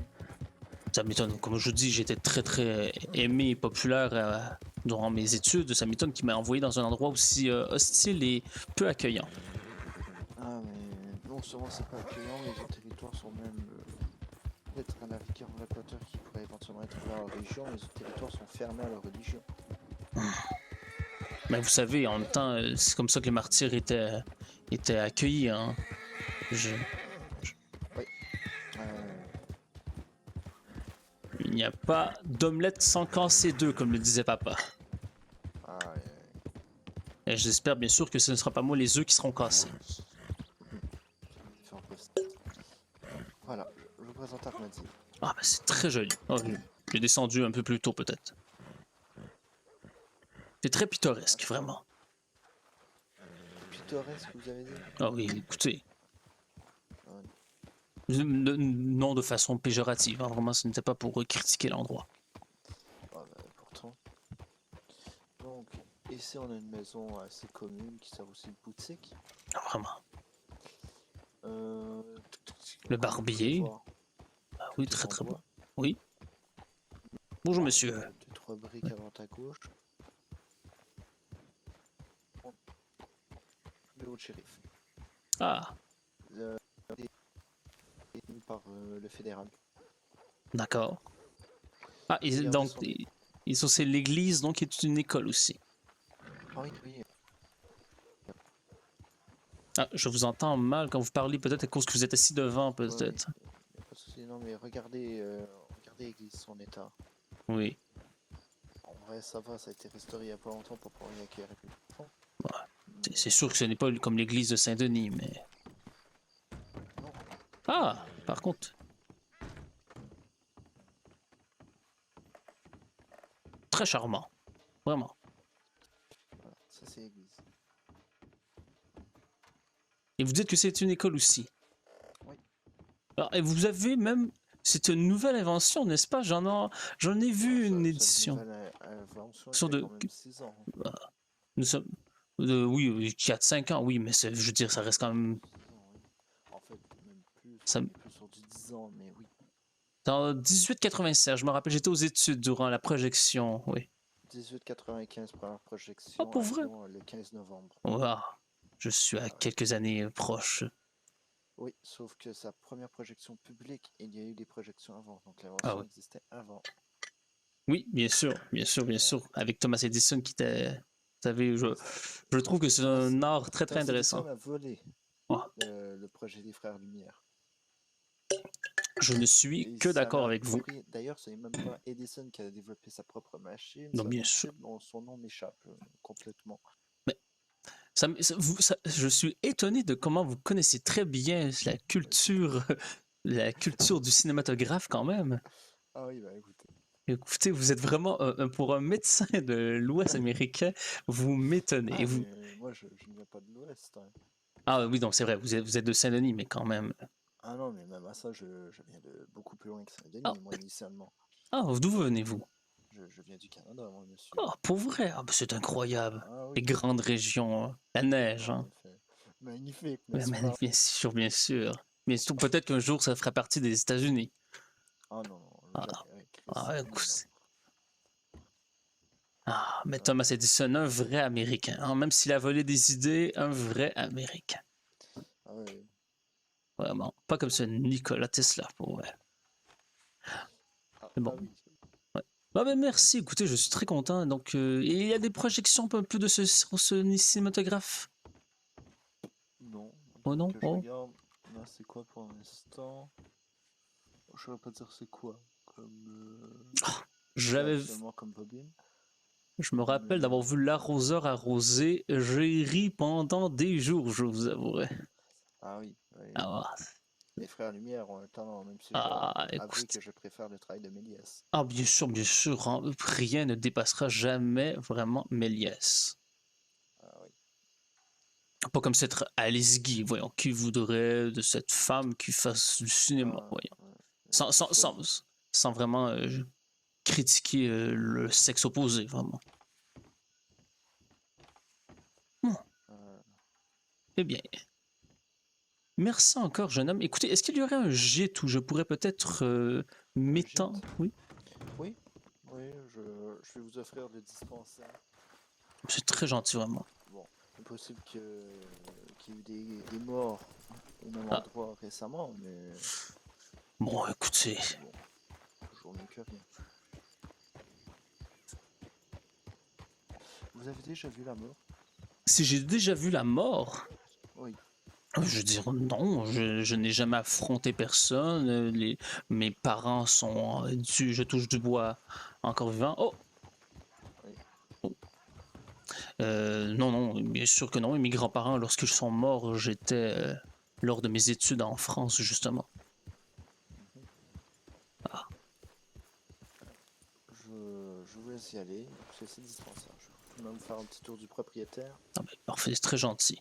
Ça m'étonne. Comme je vous dis, j'étais très aimé et populaire durant mes études. Ça m'étonne qu'il m'ait envoyé dans un endroit aussi hostile et peu accueillant. Ah, mais non seulement c'est pas accueillant, les autres territoires sont même peut-être un navire en Blackwater qui pourrait éventuellement être ouvert à la religion. Les autres territoires sont fermés à la religion. Mais vous savez, en même temps, c'est comme ça que les martyrs étaient accueillis. Hein. Il n'y a pas d'omelette sans casser deux, comme le disait papa. Ah, Et j'espère bien sûr que ce ne sera pas moi les œufs qui seront cassés. différents postes. Voilà, je vous présente Armadillo. Ah, bah c'est très joli. Oh, j'ai descendu un peu plus tôt, peut-être. C'est très pittoresque, vraiment. Pittoresque, vous avez dit? Ah oui, écoutez. Non de façon péjorative, hein. Vraiment, ce n'était pas pour critiquer l'endroit. Ah, bah, pourtant. Donc, ici on a une maison assez commune qui sert aussi de boutique. Ah, vraiment. Euh, Le barbier. voir, Ah oui, tout est très en bon. bois. Oui. Bonjour, monsieur. 2-3 briques à droite à gauche. Bureau de shérif. Ah, Détenu par le fédéral. d'accord. Ah, et Regardez donc, son- ils sont c'est l'église, donc, qui est une école aussi. Ah oui, oui. Ah, je vous entends mal quand vous parlez, peut-être à cause que vous êtes assis devant, peut-être. Y a pas de souci, non, mais regardez l'église, son état. Oui. En vrai, ça va, ça a été restauré il y a pas longtemps pour pouvoir y accueillir les enfants. C'est sûr que ce n'est pas comme l'église de Saint-Denis, mais... Non. Ah, par contre. très charmant. Vraiment. Voilà, ça c'est l'église. Et vous dites que c'est une école aussi. Oui. Alors, et vous avez même... C'est une nouvelle invention, n'est-ce pas? J'en ai vu une Cette édition. nouvelle invention Sur qui a de... quand même 6 ans. Nous sommes... oui, 4-5 ans, oui, mais je veux dire, ça reste quand même... 6 ans, oui. En fait, même plus, Ça- on est plus sur du 10 ans, mais oui. Dans 1896, je me rappelle, j'étais aux études durant la projection, oui. 1895, première Ah, projection, pour vrai? le 15 novembre. Wow. Je suis à Ah ouais. quelques années proches. Oui, sauf que sa première projection publique, il y a eu des projections avant, donc Ah l'invention oui. existait avant. Oui, bien sûr, bien sûr, bien sûr. Avec Thomas Edison qui était... Vous savez, je trouve que c'est un art très, très Thomas intéressant. Edison a volé Ah, le projet des Frères Lumière. je ne suis Et que il s'en d'accord a avec vous. approprié. D'ailleurs, c'est même pas Edison qui a développé sa propre machine, Non, c'est un bien autre sûr. type dont son nom m'échappe complètement. Je suis étonné de comment vous connaissez très bien la culture du cinématographe quand même. Ah oui, bah écoutez. Écoutez, vous êtes vraiment, pour un médecin de l'Ouest américain, vous m'étonnez. Ah, Vous... mais moi, je ne viens pas de l'Ouest. Hein. Ah oui, donc c'est vrai, vous êtes de Saint-Denis, mais quand même. Ah non, mais même à ça, je viens de beaucoup plus loin que Ah, Saint-Denis, moi, initialement. ah d'où venez-vous? Je viens du Canada, moi, monsieur. Oh, pour vrai? Ah, bah, c'est incroyable. Ah Les oui, grandes régions, la neige, en hein. effet. Magnifique, Ouais, n'est-ce mais pas? bien sûr, bien sûr. Mais surtout, peut-être qu'un jour, ça fera partie des États-Unis. Ah non, non, Ah, jamais, oui, Chris. ah, Mais écoute. non. Ah, mais Ah, Thomas Edison, un vrai Américain. Hein, même s'il a volé des idées, un vrai Américain. ah oui. Vraiment. Pas comme ce Nikola Tesla, pour vrai. Ah, Mais ah bon. oui. Ouais. Bah, ben, merci, écoutez, je suis très content. Donc, et il y a des projections un peu de sur ce cinématographe? Non. Oh non? Que je Oh. regarde. Là, c'est quoi pour l'instant? Je saurais pas dire c'est quoi. Comme. C'est J'avais, actuellement comme bobine. je me rappelle Mais. d'avoir vu l'arroseur arroser. J'ai ri pendant des jours, je vous avouerai. Ah oui. Oui. Ah, Les Frères Lumière ont un talent, même si je dois avouer écoute. que je préfère le travail de Méliès. Ah, bien sûr, hein, rien ne dépassera jamais vraiment Méliès. Ah oui. Pas comme cette Alice Guy, voyons, qui voudrait de cette femme qui fasse du cinéma, Ah, voyons. ouais. Sans, sans, sans, sans vraiment critiquer le sexe opposé, vraiment. Bon, Euh, eh bien, merci encore, jeune homme. Écoutez, est-ce qu'il y aurait un gîte où je pourrais peut-être m'étendre? gîte? Oui, Oui, oui, je vais vous offrir le dispensaire. c'est très gentil, vraiment. Bon, c'est possible qu'il y ait eu des morts au même Ah. endroit récemment, mais Bon, écoutez, bon, toujours mieux que rien. Vous avez déjà vu la mort? si j'ai déjà vu la mort, Oui. je veux dire, non, je n'ai jamais affronté personne. Mes parents sont, je touche du bois, encore vivants. Oh! Oui. Oh. Non, non, bien sûr que non. Et mes grands-parents, lorsqu'ils sont morts, j'étais lors de mes études en France, justement. Mhm. Ah, Je vous laisse y aller. C'est ce dispensaire. Je vais même faire un petit tour du propriétaire. ah ben, parfait, c'est très gentil.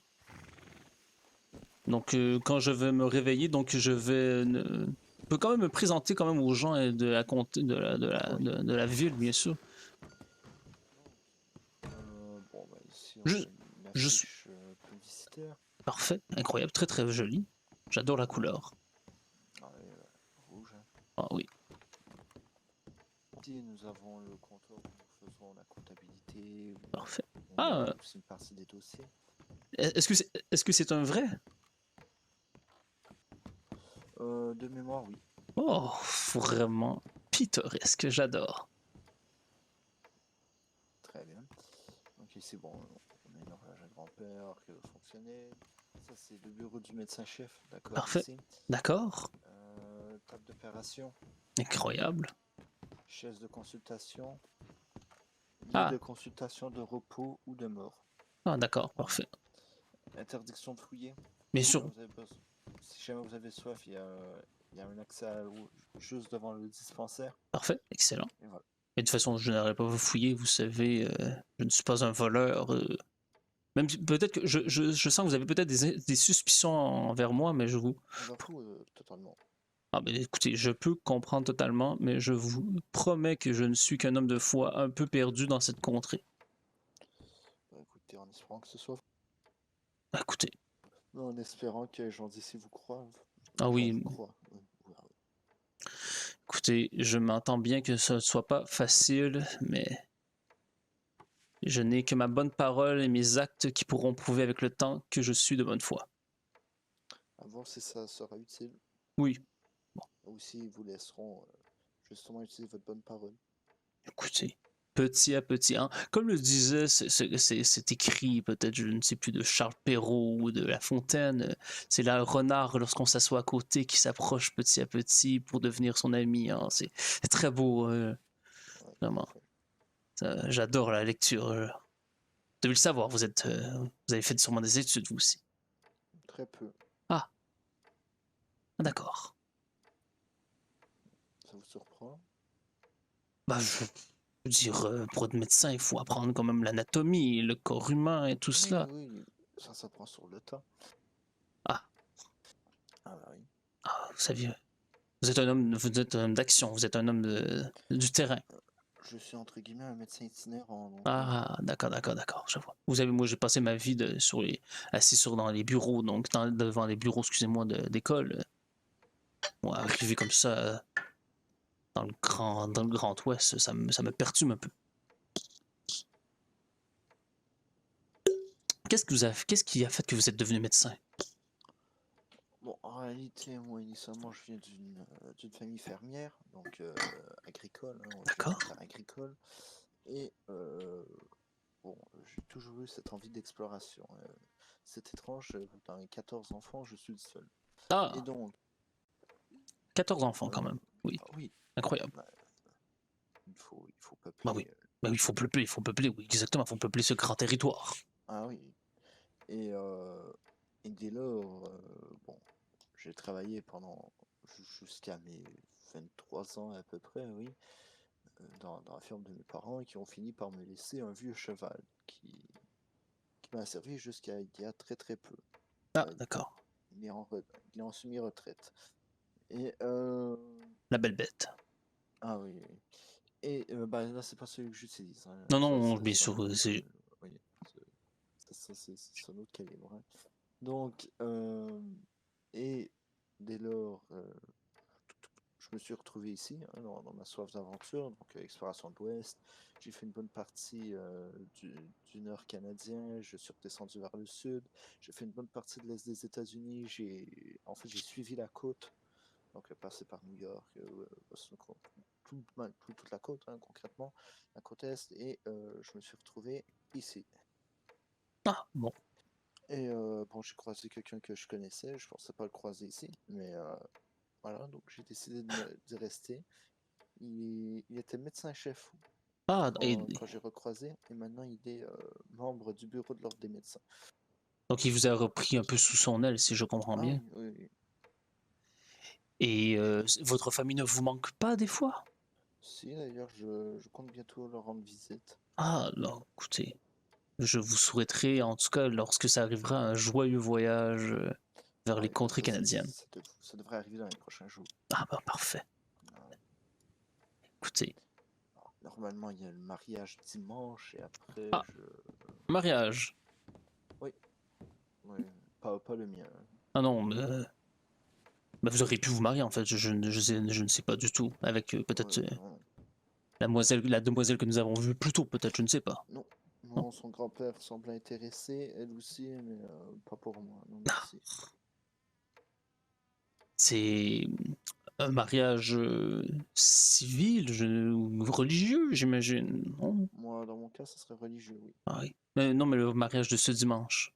Donc, quand je vais me réveiller, donc je vais... je peux quand même me présenter quand même aux gens de la comté, Oui. de la ville, bien sûr. Bon, bah ici on Je, a une je suis... affiche publicitaire. Parfait, incroyable, très très joli. J'adore la couleur. Ah, rouge. Hein. Ah oui. Ici nous avons le comptoir où nous faisons la comptabilité, où Parfait. on Ah, garde aussi une partie des dossiers. est-ce que c'est un vrai? De mémoire, oui. Oh, vraiment pittoresque, j'adore. Très bien. Donc ici, bon, on a une horloge à grand-père qui doit fonctionner. Ça, c'est le bureau du médecin-chef, d'accord, Parfait. ici. D'accord. Table d'opération, Incroyable. chaise de consultation, lit Ah. de consultation de repos ou de mort. Ah, d'accord, parfait. Interdiction de fouiller. Bien Si sûr. jamais vous avez besoin- si jamais vous avez soif, il y a un accès juste devant le dispensaire. Parfait, excellent. Et voilà. Et de toute façon, je n'aurais pas vous fouiller, vous savez, je ne suis pas un voleur. Même peut-être que je sens que vous avez peut-être des suspicions envers moi, mais je vous... Envers vous, totalement. Ah ben écoutez, je peux comprendre totalement, mais je vous promets que je ne suis qu'un homme de foi un peu perdu dans cette contrée. Bah, écoutez, en espérant que ce soit... Écoutez, En espérant que les gens d'ici vous croient. ah oui, Vous croient. Ouais. écoutez, je m'entends bien que ce ne soit pas facile, mais je n'ai que ma bonne parole et mes actes qui pourront prouver avec le temps que je suis de bonne foi. À voir si ça sera utile. Oui, Ou s'ils vous laisseront justement utiliser votre bonne parole. écoutez, petit à petit, hein, comme le disait, c'est écrit peut-être, je ne sais plus, de Charles Perrault ou de La Fontaine, c'est le renard lorsqu'on s'assoit à côté qui s'approche petit à petit pour devenir son ami. Hein, c'est très beau, Ouais, vraiment. parfait. J'adore la lecture. Vous devez le savoir, vous avez fait sûrement des études vous aussi. Très peu. Ah, d'accord. Ça vous surprend? Bah, je veux dire, pour être médecin, il faut apprendre quand même l'anatomie, le corps humain et tout cela. Oui, ça s'apprend sur le tas. Ah. Ah bah oui. Ah, vous saviez, vous êtes un homme d'action, vous êtes un homme du terrain. Je suis entre guillemets un médecin itinérant. Donc, Ah, d'accord, je vois. Vous savez, moi, j'ai passé ma vie assis dans les bureaux, donc devant les bureaux, excusez-moi, d'école. Moi, arriver comme ça dans le Grand Ouest, ça me perturbe un peu. Qu'est-ce qui a fait que vous êtes devenu médecin? Bon, en réalité, moi, initialement, je viens d'une famille fermière, donc agricole, hein, on va dire D'accord. une terre agricole. Et bon, j'ai toujours eu cette envie d'exploration. C'est étrange, dans les 14 enfants, je suis le seul. Ah, Et donc, 14 enfants quand même. Oui, oui, incroyable. bah, il faut peupler. Bah oui. Bah oui, il faut peupler, oui, exactement, il faut peupler ce grand territoire. Ah oui. Et, dès lors, bon, j'ai travaillé jusqu'à mes 23 ans à peu près, oui, dans la ferme de mes parents, qui ont fini par me laisser un vieux cheval qui m'a servi jusqu'à il y a très très peu. Ah, d'accord. Il est en semi-retraite. Et La belle bête. ah oui. Et bah là, c'est pas celui que j'utilise. Hein. Non, Ça, non, c'est bien un sûr, autre, c'est... oui, c'est un autre calibre. Hein. Donc, et dès lors, je me suis retrouvé ici, hein, dans ma soif d'aventure, donc exploration de l'Ouest. J'ai fait une bonne partie du nord canadien, je suis redescendu vers le sud. J'ai fait une bonne partie de l'est des États-Unis. En fait, j'ai suivi la côte, donc passé par New York, Boston, toute la côte, hein, concrètement, la côte est, et je me suis retrouvé ici. Ah, bon. Et bon, j'ai croisé quelqu'un que je connaissais, je pensais pas le croiser ici, mais voilà, donc j'ai décidé d'y rester. Il était médecin-chef Ah, quand j'ai recroisé, et maintenant il est membre du bureau de l'ordre des médecins. donc il vous a repris un peu sous son aile, si je comprends Ah bien. oui. Et votre famille ne vous manque pas des fois? Si, d'ailleurs, je compte bientôt leur rendre visite. Ah, non, écoutez, je vous souhaiterais, en tout cas, lorsque ça arrivera, un joyeux voyage vers les Ouais, contrées ça, canadiennes. ça devrait arriver dans les prochains jours. Ah, bah, parfait. Ouais. Écoutez, Alors, normalement, il y a le mariage dimanche, et après, Ah. Mariage. Oui, pas le mien. Ah non, mais... bah, vous auriez pu vous marier, en fait, je ne sais pas du tout. Avec peut-être Non. la demoiselle que nous avons vue plus tôt, peut-être, je ne sais pas. Non, son grand-père semble intéressé, elle aussi, mais pas pour moi. Non, Ah. merci. C'est un mariage civil, ou religieux, j'imagine, non? Moi, dans mon cas, ce serait religieux, oui. Ah oui. Mais non, mais le mariage de ce dimanche.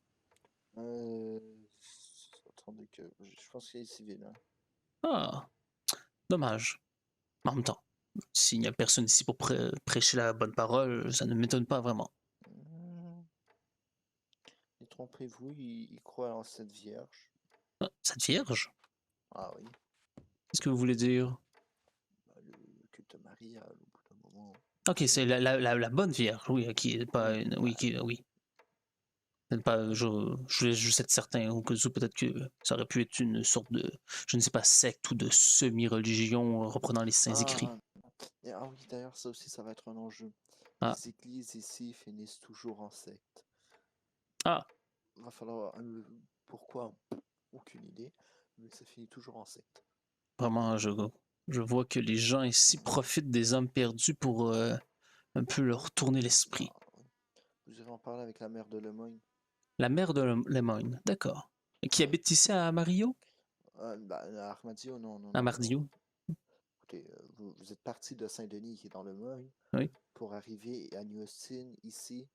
Euh... Attendez que... Je pense qu'il est civil. Hein. Ah, dommage. En même temps, s'il n'y a personne ici pour prêcher la bonne parole, ça ne m'étonne pas vraiment. Détrompez-vous, il croit en cette vierge. Ah, cette vierge? Ah oui. Qu'est-ce que vous voulez dire? Bah, le culte marial, au bout d'un moment. Ok, c'est la bonne vierge, oui, qui est pas une. Oui, oui. Pas, je voulais juste être certain, au cas où peut-être que ça aurait pu être une sorte de, je ne sais pas, secte ou de semi-religion reprenant les saints écrits. Ah, et ah oui, d'ailleurs, ça aussi, ça va être un enjeu. Ah. Les églises ici finissent toujours en secte. Ah, Va falloir. Pourquoi? Aucune idée. Mais ça finit toujours en secte. vraiment, je vois que les gens ici profitent des hommes perdus pour un peu leur tourner l'esprit. Ah, oui. Vous irez en parler avec la mère de Lemoyne. La mère de Lemoyne, d'accord. Qui Ouais. habite ici à Mario? Bah, à Armadio, non, non, À non, Mardio? non. Écoutez, vous êtes parti de Saint-Denis, qui est dans le Moine, Oui. pour arriver à New Austin, ici.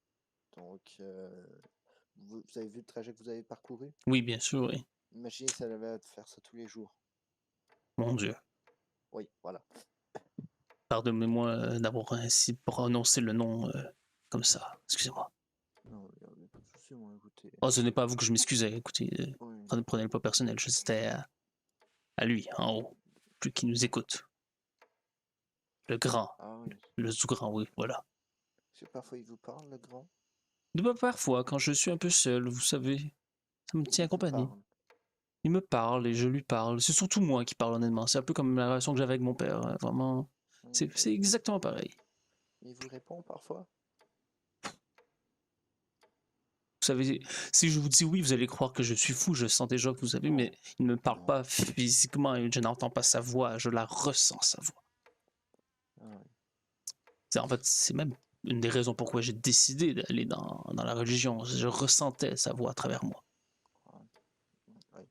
Donc, vous avez vu le trajet que vous avez parcouru? Oui, bien sûr, oui. Imaginez si elle avait à faire ça tous les jours. Mon Dieu. Oui, voilà. Pardonnez-moi d'avoir ainsi prononcé le nom comme ça. Excusez-moi. Non, il n'y a pas de souci, moi, écoutez. Oh, ce n'est pas à vous que je m'excusais. Écoutez, Oui. prenez le pas personnel. C'était à lui, en haut, celui qui nous écoute. Le grand, Ah oui. le tout grand, oui, voilà. Est-ce que parfois il vous parle, le grand? Parfois, quand je suis un peu seul, vous savez, ça me tient Il vous compagnie. parle. Il me parle et je lui parle. C'est surtout moi qui parle, honnêtement. C'est un peu comme la relation que j'avais avec mon père. Vraiment, c'est Ok. exactement pareil. Il vous répond parfois? Vous savez, si je vous dis oui, vous allez croire que je suis fou. Je sens déjà que vous savez, mais il ne me parle Non. pas physiquement et je n'entends pas sa voix. Je la ressens, sa voix. Ah oui. En fait, c'est même une des raisons pourquoi j'ai décidé d'aller dans la religion. Je ressentais sa voix à travers moi. Oui.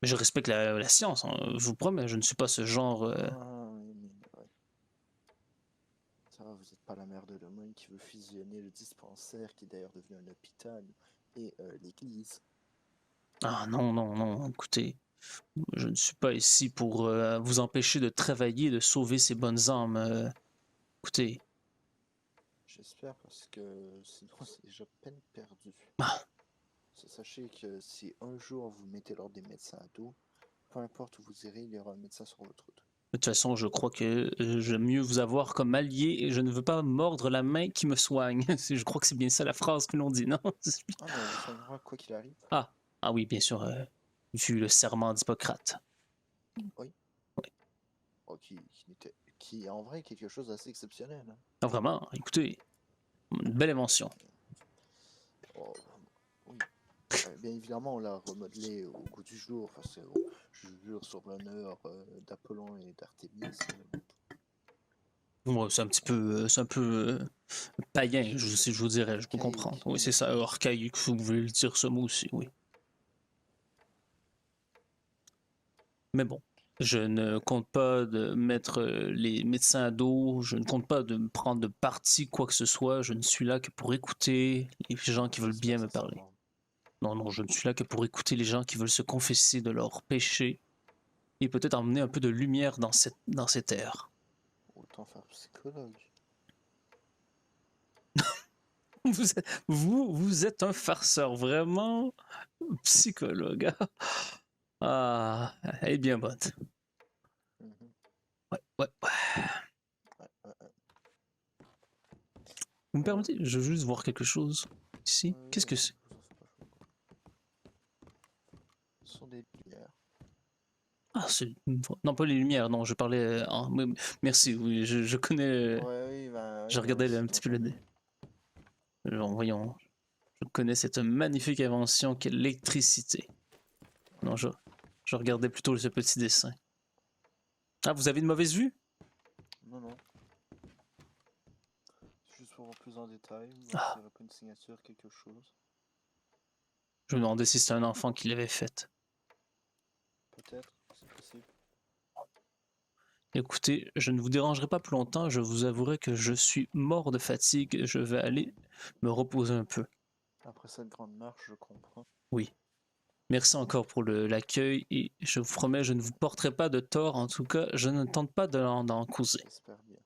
Mais je respecte la science, hein, je vous promets, je ne suis pas ce genre. Ah oui, mais ouais. Ça va, vous n'êtes pas la mère de Lemoyne qui veut fusionner le dispensaire, qui est d'ailleurs devenu un hôpital, et l'église. Ah non, non, non, écoutez, je ne suis pas ici pour vous empêcher de travailler, de sauver ces bonnes âmes. Écoutez, J'espère, parce que sinon c'est déjà peine perdue. Ah. Sachez que si un jour vous mettez l'ordre des médecins à dos, peu importe où vous irez, il y aura un médecin sur votre route. de toute façon, je crois que j'aime mieux vous avoir comme allié et je ne veux pas mordre la main qui me soigne. Je crois que c'est bien ça la phrase que l'on dit, non? Ah, mais on vous soignera quoi qu'il arrive. Ah, ah oui, bien sûr, vu le serment d'Hippocrate. Oui. Oui. Oh, qui est en vrai quelque chose d'assez exceptionnel. Hein. Ah, vraiment, écoutez, une belle invention. Oh, oui. Bien évidemment, on l'a remodelé au goût du jour, parce que bon, je jure sur l'honneur d'Apollon et d'Artémis. Ouais, c'est un peu païen, je vous dirais, je peux Archaïque, comprendre. Oui, oui. c'est ça, archaïque, vous voulez le dire ce mot aussi, oui. Mais bon, je ne compte pas de mettre les médecins à dos, je ne compte pas de me prendre de parti, quoi que ce soit. Je ne suis là que pour écouter les gens qui veulent bien me parler. Non, non, je ne suis là que pour écouter les gens qui veulent se confesser de leurs péchés et peut-être emmener un peu de lumière dans ces terres. Autant faire psychologue. Vous êtes un farceur, vraiment psychologue. Ah, elle est bien bonne. Mhm. Ouais, ouais, ouais. Ouais. Vous me permettez, je veux juste voir quelque chose ici. Qu'est-ce que c'est? Vous en faites pas, je vous en prie. Ce sont des lumières. Ah, c'est... Non, pas les lumières, non, je parlais... merci, oui, je connais... Ouais, oui, ben, Je oui, moi regardais aussi, un quand petit peu j'en le... ai. Voyons, je connais cette magnifique invention qu'est l'électricité. Non, je regardais plutôt ce petit dessin. Ah, vous avez une mauvaise vue? Non, non. Juste pour voir plus en détail, voir Ah. s'il n'y aurait pas une signature, quelque chose. Je me demandais si c'était un enfant qui l'avait faite. Peut-être, c'est possible. Écoutez, je ne vous dérangerai pas plus longtemps, je vous avouerai que je suis mort de fatigue, je vais aller me reposer un peu. Après cette grande marche, je comprends. Oui. Merci encore pour l'accueil et je vous promets, je ne vous porterai pas de tort. En tout cas, je ne tente pas d'en causer. J'espère bien.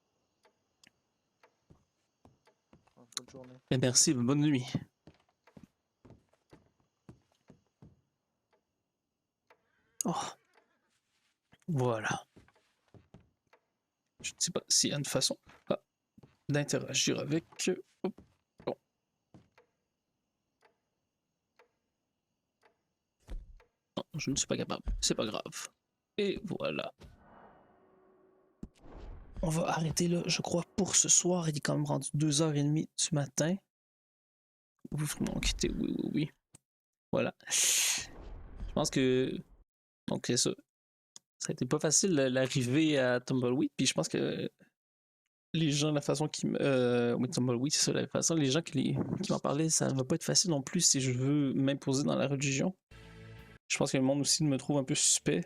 Bonne journée. Et merci, bonne nuit. Oh. Voilà. Je ne sais pas s'il y a une façon d'interagir avec. Hop, bon. Non, je ne suis pas capable. C'est pas grave. Et voilà. On va arrêter là, je crois, pour ce soir. Il est quand même rendu 2h30 du matin. Vous vraiment quitter, oui. Voilà. Je pense que. Donc, c'est ça. Ça a été pas facile l'arrivée à Tumbleweed, puis je pense que les gens, la façon qui oui, Tumbleweed, c'est ça, la façon, les gens qui m'en parlaient, ça ne va pas être facile non plus si je veux m'imposer dans la religion. Je pense que le monde aussi me trouve un peu suspect.